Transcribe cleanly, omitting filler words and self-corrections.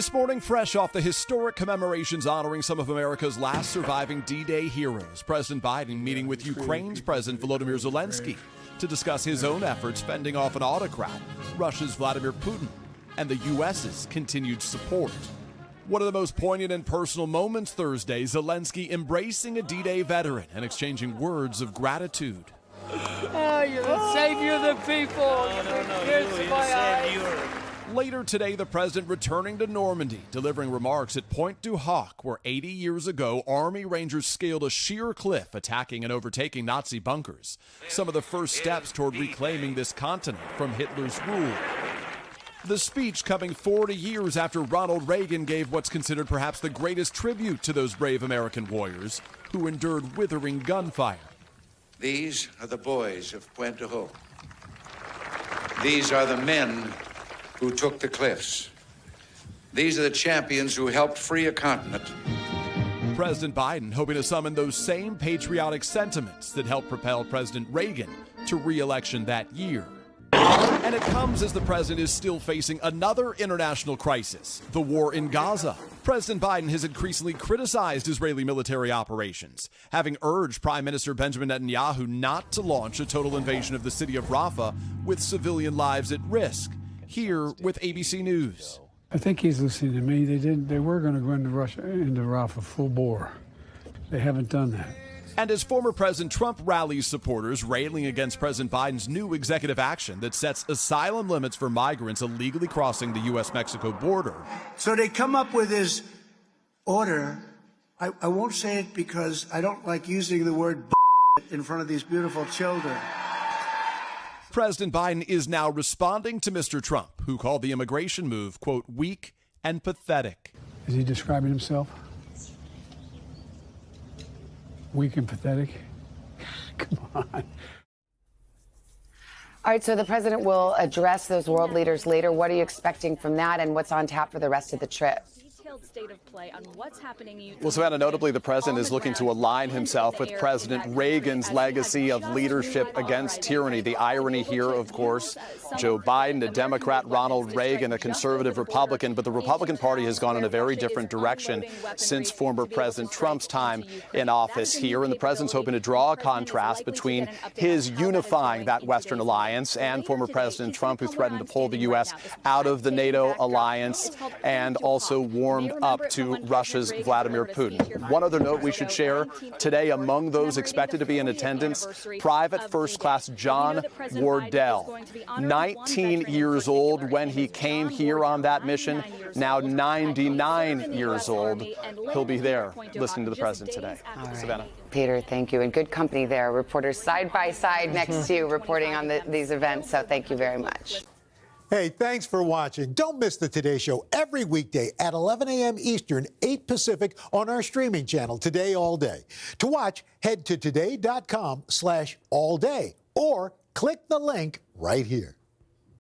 This morning, fresh off the historic commemorations honoring some of America's last surviving D-Day heroes, President Biden meeting with Ukraine's President Volodymyr Zelenskyy to discuss his own efforts fending off an autocrat, Russia's Vladimir Putin, and the U.S.'s continued support. One of the most poignant and personal moments Thursday, Zelenskyy embracing a D-Day veteran and exchanging words of gratitude. Oh, you're the savior of the people. You're my eyes. Later today, the president returning to Normandy, delivering remarks at Pointe du Hoc, where 80 years ago, Army Rangers scaled a sheer cliff, attacking and overtaking Nazi bunkers. Some of the first steps toward reclaiming this continent from Hitler's rule. The speech coming 40 years after Ronald Reagan gave what's considered perhaps the greatest tribute to those brave American warriors who endured withering gunfire. These are the boys of Pointe du Hoc. These are the men who took the cliffs. These are the champions who helped free a continent. President Biden hoping to summon those same patriotic sentiments that helped propel President Reagan to re-election that year. And it comes as the president is still facing another international crisis, the war in Gaza. President Biden has increasingly criticized Israeli military operations, having urged Prime Minister Benjamin Netanyahu not to launch a total invasion of the city of Rafah with civilian lives at risk. Here with ABC News. I think he's listening to me. They were going to go into Rafah full bore. They haven't done that. And as former President Trump rallies supporters railing against President Biden's new executive action that sets asylum limits for migrants illegally crossing the U.S.-Mexico border. So they come up with this order. I won't say it because I don't like using the word in front of these beautiful children. President Biden is now responding to Mr. Trump, who called the immigration move, quote, weak and pathetic. Is he describing himself? Weak and pathetic? Come on. All right, so the president will address those world leaders later. What are you expecting from that, and what's on tap for the rest of the trip? State of play on what's happening in Ukraine. Well, Savannah, notably, the president is looking to align himself with President Reagan's legacy of leadership against tyranny. The irony here, of course, Joe Biden, a Democrat, Ronald Reagan, a conservative Republican, but the Republican Party has gone in a very different direction since former President Trump's time in office here. And the president's hoping to draw a contrast between his unifying that Western alliance and former President Trump, who threatened to pull the U.S. out of the NATO alliance and also warmed up to Russia's Vladimir Putin. One other note we should share today, among those expected to be in attendance, Private First Class John Wardell, 19 years old when he came here on that mission, now 99 years old. He'll be there listening to the president today. Right. Savannah. Peter, thank you. And good company there. Reporters side by side next to you reporting on these events. So thank you very much. Hey, thanks for watching. Don't miss the Today Show every weekday at 11 a.m. Eastern, 8 Pacific on our streaming channel, Today All Day. To watch, head to today.com/allday or click the link right here.